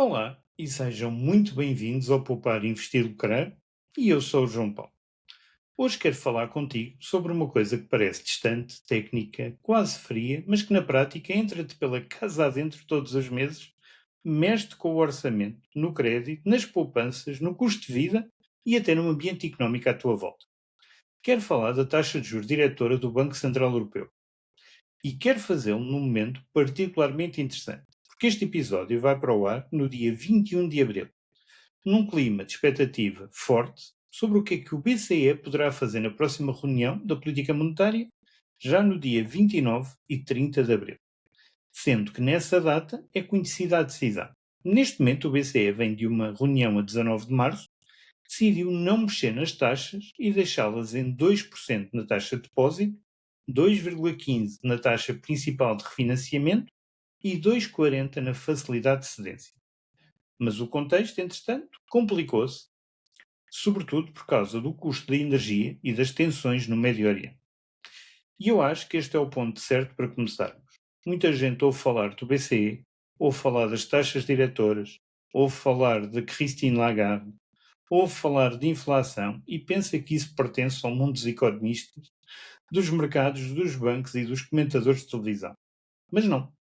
Olá e sejam muito bem-vindos ao Poupar Investir Lucrar e eu sou o João Paulo. Hoje quero falar contigo sobre uma coisa que parece distante, técnica, quase fria, mas que na prática entra-te pela casa adentro todos os meses, mexe com o orçamento, no crédito, nas poupanças, no custo de vida e até no ambiente económico à tua volta. Quero falar da taxa de juros diretora do Banco Central Europeu e quero fazê-lo num momento particularmente interessante, porque este episódio vai para o ar no dia 21 de abril num clima de expectativa forte sobre o que o BCE poderá fazer na próxima reunião da política monetária, já no dia 29 e 30 de abril, sendo que nessa data é conhecida a decisão. Neste momento, o BCE vem de uma reunião a 19 de março, decidiu não mexer nas taxas e deixá-las em 2% na taxa de depósito, 2,15% na taxa principal de refinanciamento e 2,40% na facilidade de cedência. Mas o contexto, entretanto, complicou-se, sobretudo por causa do custo da energia e das tensões no Médio Oriente. E eu acho que este é o ponto certo para começarmos. Muita gente ouve falar do BCE, ouve falar das taxas diretoras, ouve falar de Christine Lagarde, ouve falar de inflação e pensa que isso pertence ao mundo dos economistas, dos mercados, dos bancos e dos comentadores de televisão. Mas não.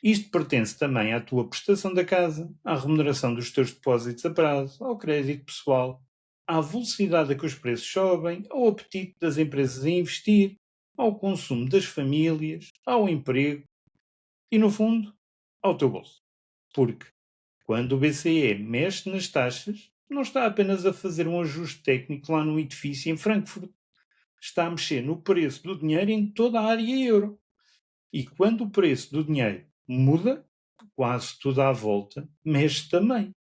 Isto pertence também à tua prestação da casa, à remuneração dos teus depósitos a prazo, ao crédito pessoal, à velocidade a que os preços sobem, ao apetite das empresas em investir, ao consumo das famílias, ao emprego e, no fundo, ao teu bolso. Porque quando o BCE mexe nas taxas, não está apenas a fazer um ajuste técnico lá no edifício em Frankfurt, está a mexer no preço do dinheiro em toda a área euro. E quando o preço do dinheiro muda, quase tudo à volta mexe também.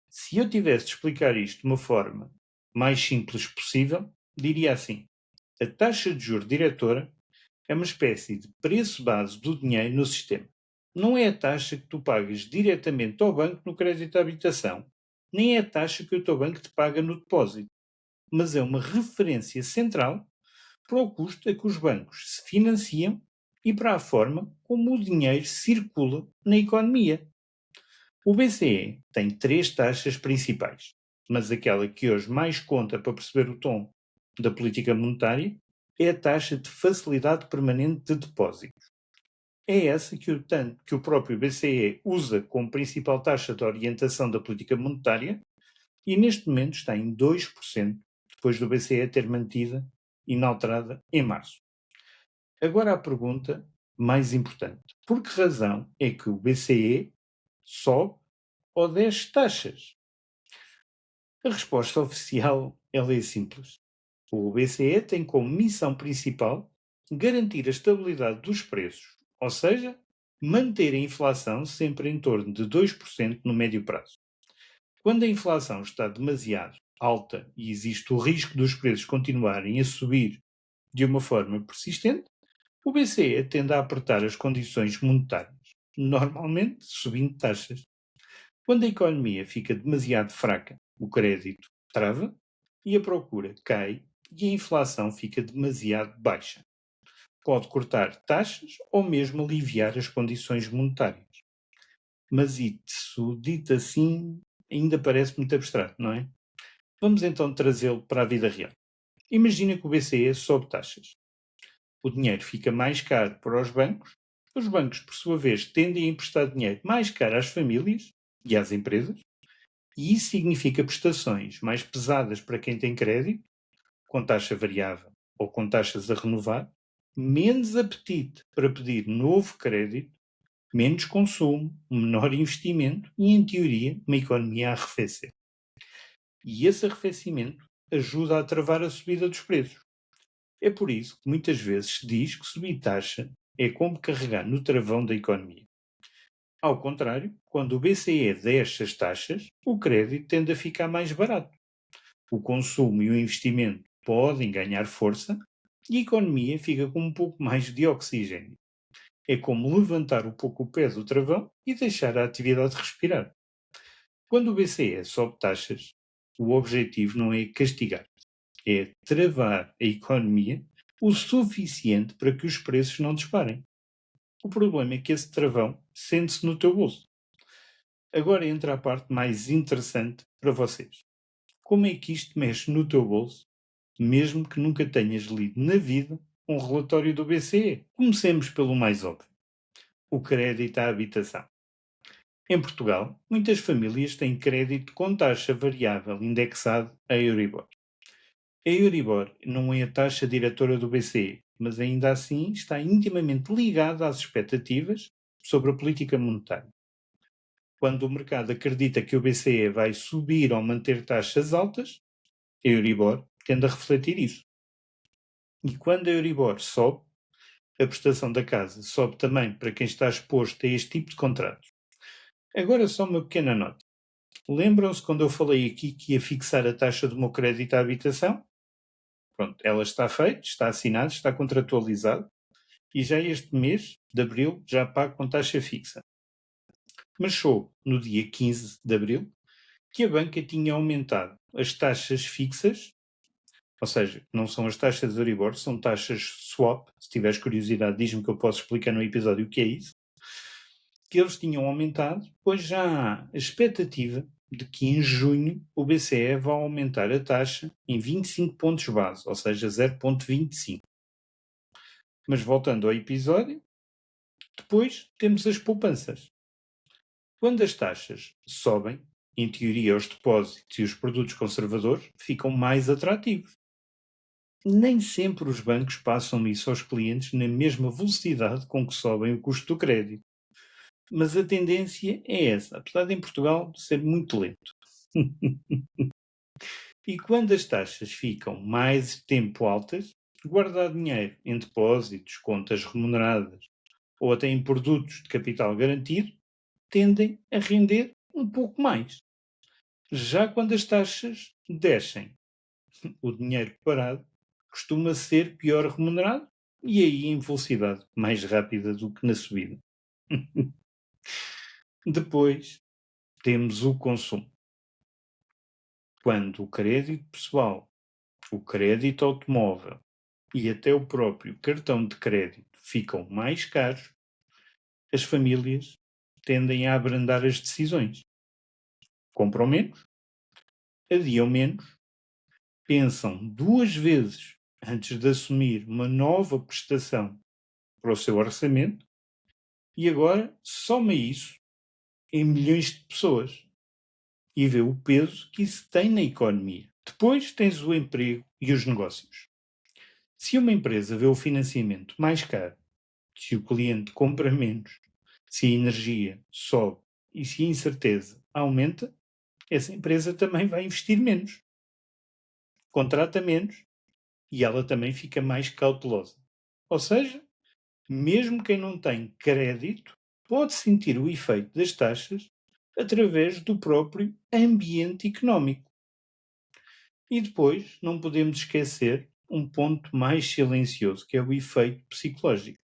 Se eu tivesse de explicar isto de uma forma mais simples possível, diria assim: a taxa de juros diretora é uma espécie de preço base do dinheiro no sistema. Não é a taxa que tu pagas diretamente ao banco no crédito à habitação, nem é a taxa que o teu banco te paga no depósito, mas é uma referência central para o custo a que os bancos se financiam e para a forma como o dinheiro circula na economia. O BCE tem três taxas principais, mas aquela que hoje mais conta para perceber o tom da política monetária é a taxa de facilidade permanente de depósitos. É essa que o próprio BCE usa como principal taxa de orientação da política monetária e neste momento está em 2%, depois do BCE ter mantida inalterada em março. Agora a pergunta mais importante: por que razão é que o BCE sobe ou desce taxas? A resposta oficial ela é simples. O BCE tem como missão principal garantir a estabilidade dos preços, ou seja, manter a inflação sempre em torno de 2% no médio prazo. Quando a inflação está demasiado alta e existe o risco dos preços continuarem a subir de uma forma persistente, o BCE tende a apertar as condições monetárias, normalmente subindo taxas. Quando a economia fica demasiado fraca, o crédito trava e a procura cai e a inflação fica demasiado baixa. Pode cortar taxas ou mesmo aliviar as condições monetárias. Mas isso, dito assim, ainda parece muito abstrato, não é? Vamos então trazê-lo para a vida real. Imagina que o BCE sobe taxas. O dinheiro fica mais caro para os bancos, por sua vez, tendem a emprestar dinheiro mais caro às famílias e às empresas, e isso significa prestações mais pesadas para quem tem crédito, com taxa variável ou com taxas a renovar, menos apetite para pedir novo crédito, menos consumo, menor investimento e, em teoria, uma economia a arrefecer. E esse arrefecimento ajuda a travar a subida dos preços. É por isso que muitas vezes se diz que subir taxa é como carregar no travão da economia. Ao contrário, quando o BCE desce as taxas, o crédito tende a ficar mais barato. O consumo e o investimento podem ganhar força e a economia fica com um pouco mais de oxigênio. É como levantar um pouco o pé do travão e deixar a atividade respirar. Quando o BCE sobe taxas, o objetivo não é castigar, é travar a economia o suficiente para que os preços não disparem. O problema é que esse travão sente-se no teu bolso. Agora entra a parte mais interessante para vocês. Como é que isto mexe no teu bolso, mesmo que nunca tenhas lido na vida um relatório do BCE? Comecemos pelo mais óbvio: o crédito à habitação. Em Portugal, muitas famílias têm crédito com taxa variável indexado a Euribor. A Euribor não é a taxa diretora do BCE, mas ainda assim está intimamente ligada às expectativas sobre a política monetária. Quando o mercado acredita que o BCE vai subir ou manter taxas altas, a Euribor tende a refletir isso. E quando a Euribor sobe, a prestação da casa sobe também para quem está exposto a este tipo de contratos. Agora só uma pequena nota. Lembram-se quando eu falei aqui que ia fixar a taxa do meu crédito à habitação? Pronto, ela está feita, está assinada, está contratualizado e já este mês de abril já pago com taxa fixa. Mas soube no dia 15 de abril que a banca tinha aumentado as taxas fixas, ou seja, não são as taxas de Euribor, são taxas swap. Se tiveres curiosidade, diz-me que eu posso explicar no episódio o que é isso. Que eles tinham aumentado, pois já há a expectativa de que em junho o BCE vai aumentar a taxa em 25 pontos base, ou seja, 0,25. Mas voltando ao episódio, depois temos as poupanças. Quando as taxas sobem, em teoria os depósitos e os produtos conservadores ficam mais atrativos. Nem sempre os bancos passam isso aos clientes na mesma velocidade com que sobem o custo do crédito. Mas a tendência é essa, apesar de em Portugal ser muito lento. E quando as taxas ficam mais tempo altas, guardar dinheiro em depósitos, contas remuneradas ou até em produtos de capital garantido tendem a render um pouco mais. Já quando as taxas descem, o dinheiro parado costuma ser pior remunerado e aí em velocidade mais rápida do que na subida. Depois temos o consumo. Quando o crédito pessoal, o crédito automóvel e até o próprio cartão de crédito ficam mais caros, as famílias tendem a abrandar as decisões. Compram menos, adiam menos, pensam duas vezes antes de assumir uma nova prestação para o seu orçamento e agora soma isso em milhões de pessoas e vê o peso que isso tem na economia. Depois tens o emprego e os negócios. Se uma empresa vê o financiamento mais caro, se o cliente compra menos, se a energia sobe e se a incerteza aumenta, essa empresa também vai investir menos, contrata menos e ela também fica mais cautelosa. Ou seja, mesmo quem não tem crédito pode sentir o efeito das taxas através do próprio ambiente económico. E depois não podemos esquecer um ponto mais silencioso, que é o efeito psicológico.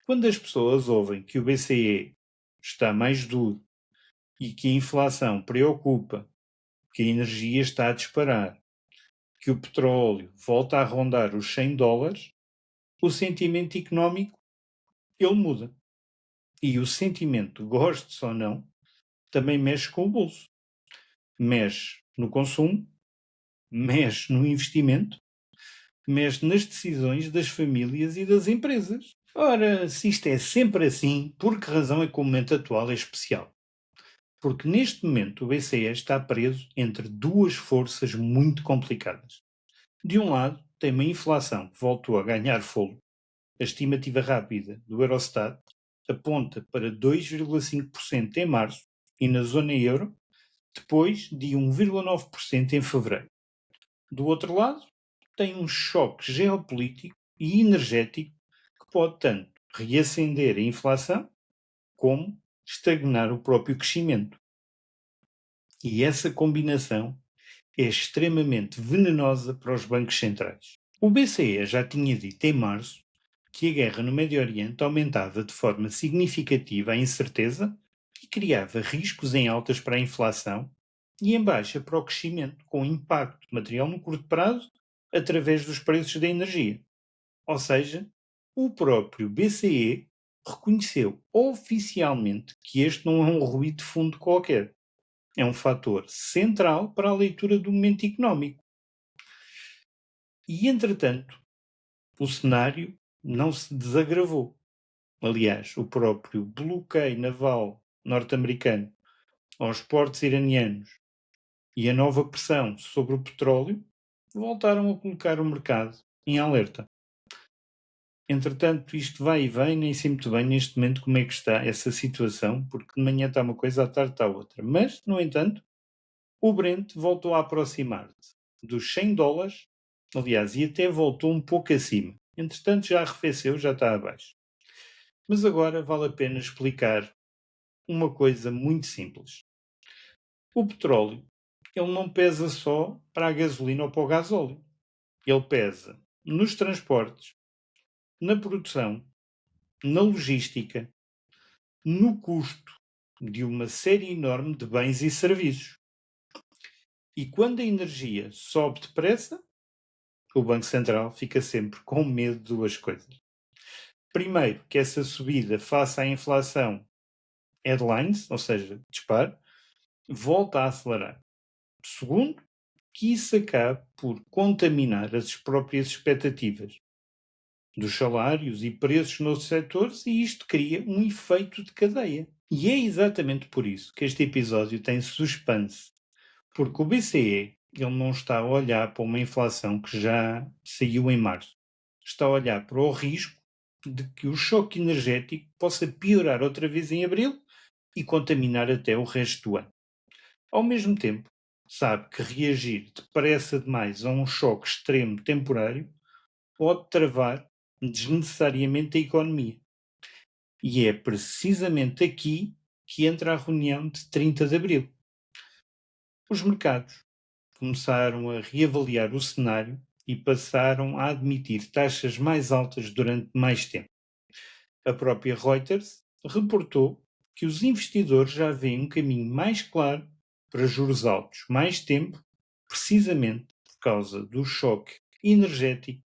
Quando as pessoas ouvem que o BCE está mais duro e que a inflação preocupa, que a energia está a disparar, que o petróleo volta a rondar os $100, o sentimento económico ele muda. E o sentimento, gostes ou não, também mexe com o bolso. Mexe no consumo, mexe no investimento, mexe nas decisões das famílias e das empresas. Ora, se isto é sempre assim, por que razão é que o momento atual é especial? Porque neste momento o BCE está preso entre duas forças muito complicadas. De um lado, tem uma inflação que voltou a ganhar fôlego. A estimativa rápida do Eurostat aponta para 2,5% em março e na zona euro, depois de 1,9% em fevereiro. Do outro lado, tem um choque geopolítico e energético que pode tanto reacender a inflação como estagnar o próprio crescimento. E essa combinação é extremamente venenosa para os bancos centrais. O BCE já tinha dito em março que a guerra no Médio Oriente aumentava de forma significativa a incerteza e criava riscos em altas para a inflação e em baixa para o crescimento, com impacto material no curto prazo através dos preços da energia. Ou seja, o próprio BCE reconheceu oficialmente que este não é um ruído de fundo qualquer. É um fator central para a leitura do momento económico. E, entretanto, o cenário não se desagravou. Aliás, o próprio bloqueio naval norte-americano aos portos iranianos e a nova pressão sobre o petróleo voltaram a colocar o mercado em alerta. Entretanto, isto vai e vem, nem sei muito bem neste momento como é que está essa situação, porque de manhã está uma coisa, à tarde está outra. Mas, no entanto, o Brent voltou a aproximar-se dos $100, aliás, e até voltou um pouco acima. Entretanto, já arrefeceu, já está abaixo. Mas agora vale a pena explicar uma coisa muito simples. O petróleo, ele não pesa só para a gasolina ou para o gasóleo. Ele pesa nos transportes, na produção, na logística, no custo de uma série enorme de bens e serviços. E quando a energia sobe depressa, o Banco Central fica sempre com medo de duas coisas. Primeiro, que essa subida face à inflação headlines, ou seja, disparo, volta a acelerar. Segundo, que isso acabe por contaminar as próprias expectativas dos salários e preços nos setores e isto cria um efeito de cadeia. E é exatamente por isso que este episódio tem suspense, porque o BCE ele não está a olhar para uma inflação que já saiu em março. Está a olhar para o risco de que o choque energético possa piorar outra vez em abril e contaminar até o resto do ano. Ao mesmo tempo, sabe que reagir depressa demais a um choque extremo temporário pode travar desnecessariamente a economia. E é precisamente aqui que entra a reunião de 30 de abril. Os mercados começaram a reavaliar o cenário e passaram a admitir taxas mais altas durante mais tempo. A própria Reuters reportou que os investidores já veem um caminho mais claro para juros altos mais tempo, precisamente por causa do choque energético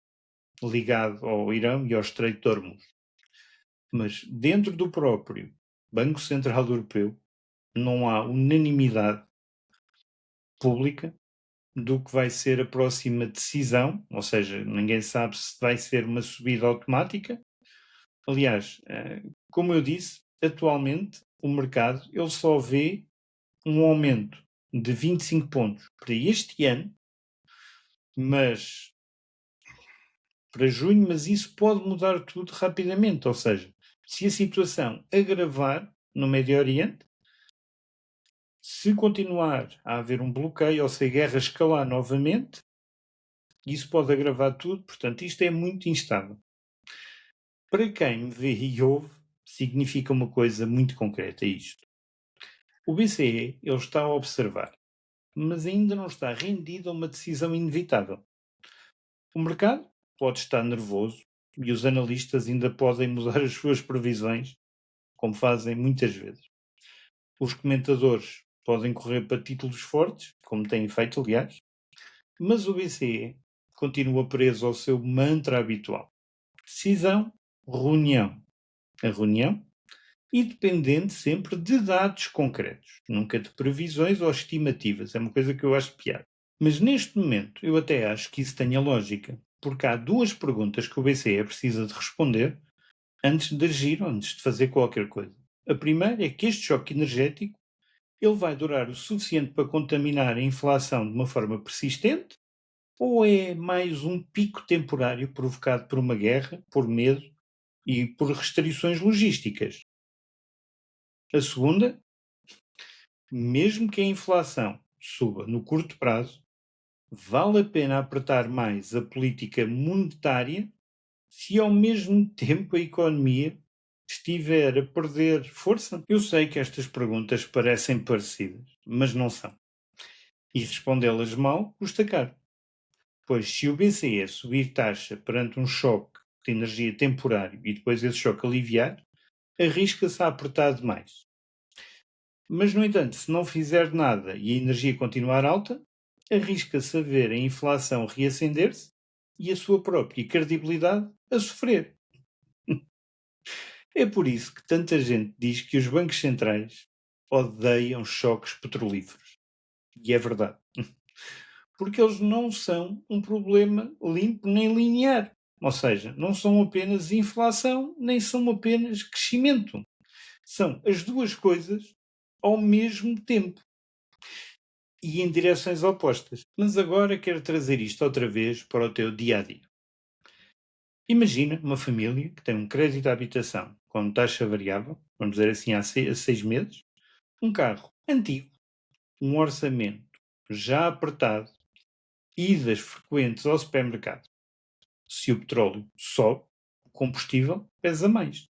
ligado ao Irão e ao Estreito de Hormuz. Mas dentro do próprio Banco Central Europeu não há unanimidade pública do que vai ser a próxima decisão, ou seja, ninguém sabe se vai ser uma subida automática. Aliás, como eu disse, atualmente o mercado ele só vê um aumento de 25 pontos para este ano, mas para junho, mas isso pode mudar tudo rapidamente, ou seja, se a situação agravar no Médio Oriente, se continuar a haver um bloqueio ou se a guerra escalar novamente, isso pode agravar tudo, portanto isto é muito instável. Para quem me vê e ouve, significa uma coisa muito concreta isto. O BCE ele está a observar, mas ainda não está rendido a uma decisão inevitável. O mercado pode estar nervoso e os analistas ainda podem mudar as suas previsões, como fazem muitas vezes. Os comentadores podem correr para títulos fortes, como têm feito, aliás, mas o BCE continua preso ao seu mantra habitual. Decisão, reunião. A reunião e dependente sempre de dados concretos, nunca de previsões ou estimativas. É uma coisa que eu acho piada. Mas neste momento eu até acho que isso tenha lógica, porque há duas perguntas que o BCE precisa de responder antes de agir ou antes de fazer qualquer coisa. A primeira é que este choque energético ele vai durar o suficiente para contaminar a inflação de uma forma persistente ou é mais um pico temporário provocado por uma guerra, por medo e por restrições logísticas? A segunda, mesmo que a inflação suba no curto prazo, vale a pena apertar mais a política monetária se ao mesmo tempo a economia estiver a perder força? Eu sei que estas perguntas parecem parecidas, mas não são. E respondê-las mal custa caro. Pois se o BCE subir taxa perante um choque de energia temporário e depois esse choque aliviar, arrisca-se a apertar demais. Mas, no entanto, se não fizer nada e a energia continuar alta, arrisca-se a ver a inflação reacender-se e a sua própria credibilidade a sofrer. É por isso que tanta gente diz que os bancos centrais odeiam choques petrolíferos. E é verdade. Porque eles não são um problema limpo nem linear. Ou seja, não são apenas inflação, nem são apenas crescimento. São as duas coisas ao mesmo tempo e em direções opostas. Mas agora quero trazer isto outra vez para o teu dia a dia. Imagina uma família que tem um crédito à habitação com taxa variável, vamos dizer assim, há 6 meses, um carro antigo, um orçamento já apertado, idas frequentes ao supermercado. Se o petróleo sobe, o combustível pesa mais.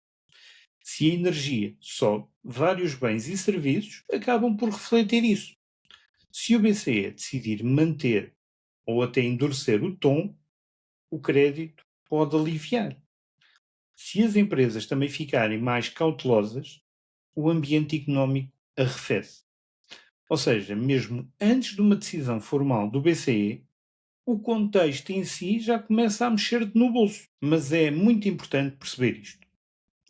Se a energia sobe, vários bens e serviços acabam por refletir isso. Se o BCE decidir manter ou até endurecer o tom, o crédito pode aliviar. Se as empresas também ficarem mais cautelosas, o ambiente económico arrefece. Ou seja, mesmo antes de uma decisão formal do BCE, o contexto em si já começa a mexer-te no bolso. Mas é muito importante perceber isto.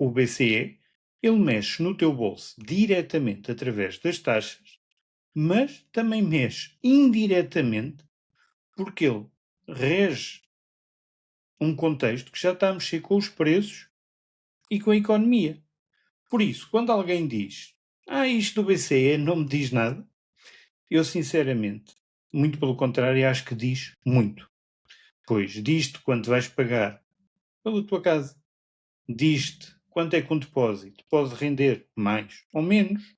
O BCE, ele mexe no teu bolso diretamente através das taxas, mas também mexe indiretamente porque ele rege um contexto que já está a mexer com os preços e com a economia. Por isso, quando alguém diz isto do BCE não me diz nada, eu sinceramente, muito pelo contrário, acho que diz muito. Pois diz-te quanto vais pagar pela tua casa, diz-te quanto é que um depósito pode render mais ou menos,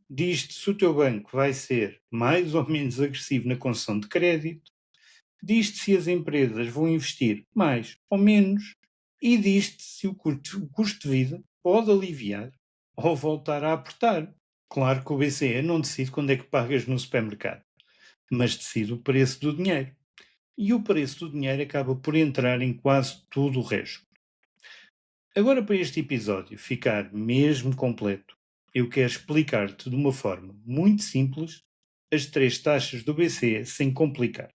diz-te se o teu banco vai ser mais ou menos agressivo na concessão de crédito, diz-te se as empresas vão investir mais ou menos e diz-te se o custo de vida pode aliviar ou voltar a apertar. Claro que o BCE não decide quando é que pagas no supermercado, mas decide o preço do dinheiro. E o preço do dinheiro acaba por entrar em quase tudo o resto. Agora, para este episódio ficar mesmo completo, eu quero explicar-te de uma forma muito simples as três taxas do BCE sem complicar.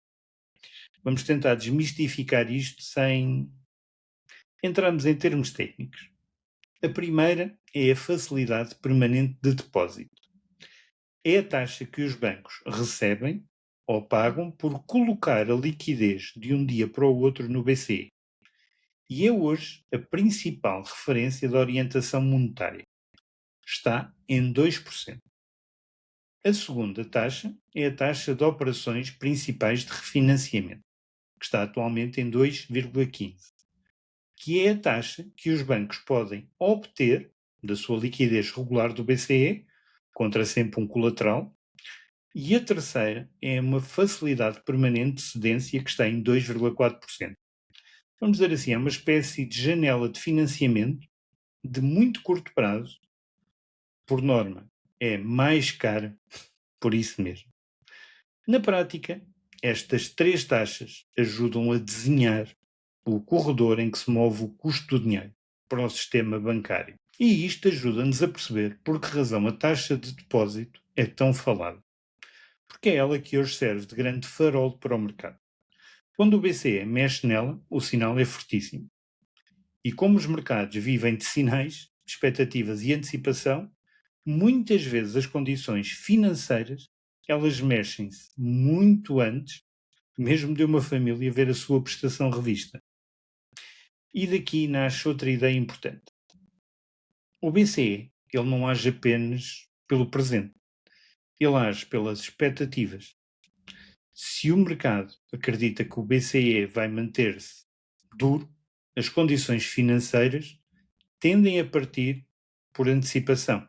Vamos tentar desmistificar isto sem entrarmos em termos técnicos. A primeira é a facilidade permanente de depósito. É a taxa que os bancos recebem ou pagam por colocar a liquidez de um dia para o outro no BCE. E é hoje a principal referência de orientação monetária. Está em 2%. A segunda taxa é a taxa de operações principais de refinanciamento, que está atualmente em 2,15%, que é a taxa que os bancos podem obter da sua liquidez regular do BCE, contra sempre um colateral, e a terceira é uma facilidade permanente de cedência que está em 2,4%. Vamos dizer assim, é uma espécie de janela de financiamento de muito curto prazo, por norma, é mais cara por isso mesmo. Na prática, estas três taxas ajudam a desenhar o corredor em que se move o custo do dinheiro para o sistema bancário. E isto ajuda-nos a perceber por que razão a taxa de depósito é tão falada. Porque é ela que hoje serve de grande farol para o mercado. Quando o BCE mexe nela, o sinal é fortíssimo. E como os mercados vivem de sinais, expectativas e antecipação, muitas vezes as condições financeiras elas mexem-se muito antes, mesmo de uma família ver a sua prestação revista. E daqui nasce outra ideia importante. O BCE ele não age apenas pelo presente, ele age pelas expectativas. Se o mercado acredita que o BCE vai manter-se duro, as condições financeiras tendem a partir por antecipação.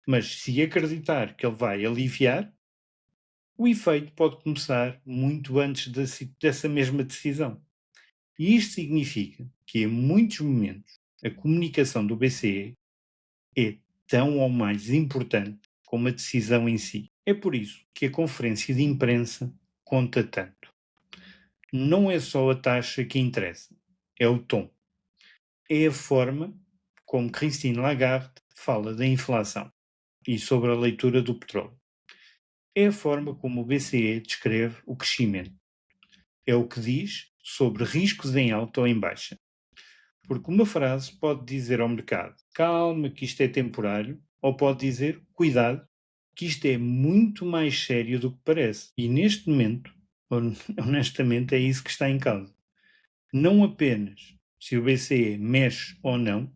Mas se acreditar que ele vai aliviar, o efeito pode começar muito antes dessa mesma decisão. E isto significa que, em muitos momentos, a comunicação do BCE é tão ou mais importante como a decisão em si. É por isso que a conferência de imprensa conta tanto. Não é só a taxa que interessa, é o tom. É a forma como Christine Lagarde fala da inflação e sobre a leitura do petróleo. É a forma como o BCE descreve o crescimento. É o que diz sobre riscos em alta ou em baixa. Porque uma frase pode dizer ao mercado, calma, que isto é temporário, ou pode dizer, cuidado, que isto é muito mais sério do que parece. E neste momento, honestamente, é isso que está em causa. Não apenas se o BCE mexe ou não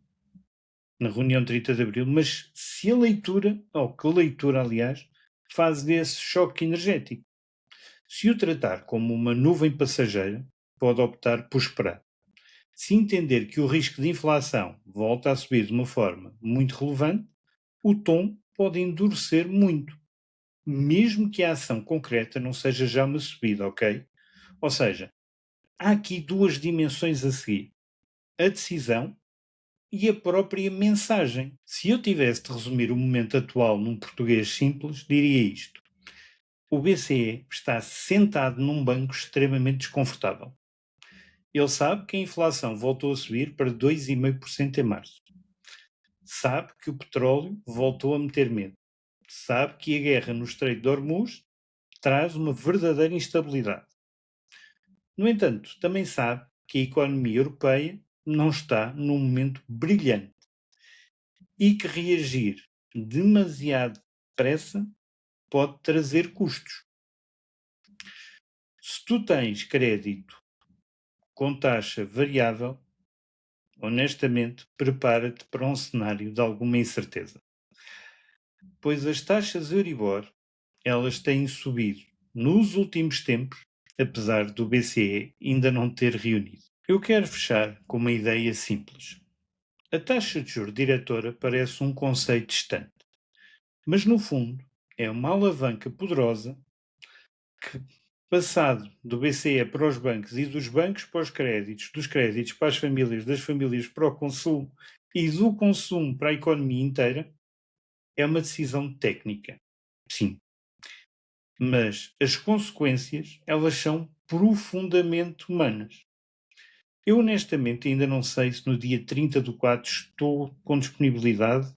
na reunião de 30 de Abril, mas se a leitura, ou que leitura, aliás, faz desse choque energético. Se o tratar como uma nuvem passageira, pode optar por esperar. Se entender que o risco de inflação volta a subir de uma forma muito relevante, o tom pode endurecer muito, mesmo que a ação concreta não seja já uma subida, ok? Ou seja, há aqui duas dimensões a seguir: a decisão e a própria mensagem. Se eu tivesse de resumir o momento atual num português simples, diria isto: o BCE está sentado num banco extremamente desconfortável. Ele sabe que a inflação voltou a subir para 2,5% em março. Sabe que o petróleo voltou a meter medo. Sabe que a guerra no Estreito de Hormuz traz uma verdadeira instabilidade. No entanto, também sabe que a economia europeia não está num momento brilhante e que reagir demasiado depressa pode trazer custos. Se tu tens crédito com taxa variável, honestamente, prepara-te para um cenário de alguma incerteza. Pois as taxas Euribor, elas têm subido nos últimos tempos, apesar do BCE ainda não ter reunido. Eu quero fechar com uma ideia simples. A taxa de juros diretora parece um conceito distante, mas no fundo é uma alavanca poderosa que, passado do BCE para os bancos e dos bancos para os créditos, dos créditos para as famílias, das famílias para o consumo e do consumo para a economia inteira, é uma decisão técnica. Sim, mas as consequências, elas são profundamente humanas. Eu honestamente ainda não sei se no dia 30 do 4 estou com disponibilidade,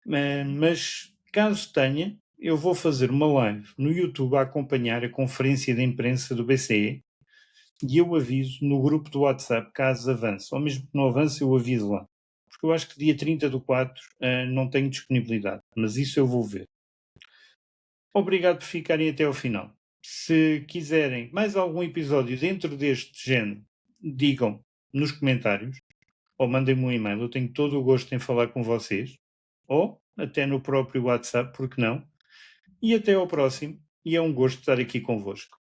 mas caso tenha, eu vou fazer uma live no YouTube a acompanhar a conferência de imprensa do BCE e eu aviso no grupo do WhatsApp caso avance, ou mesmo que não avance eu aviso lá. Porque eu acho que dia 30 do 4 não tenho disponibilidade, mas isso eu vou ver. Obrigado por ficarem até ao final. Se quiserem mais algum episódio dentro deste género, digam nos comentários ou mandem-me um e-mail. Eu tenho todo o gosto em falar com vocês, ou até no próprio WhatsApp, porque não? E até ao próximo, e é um gosto estar aqui convosco.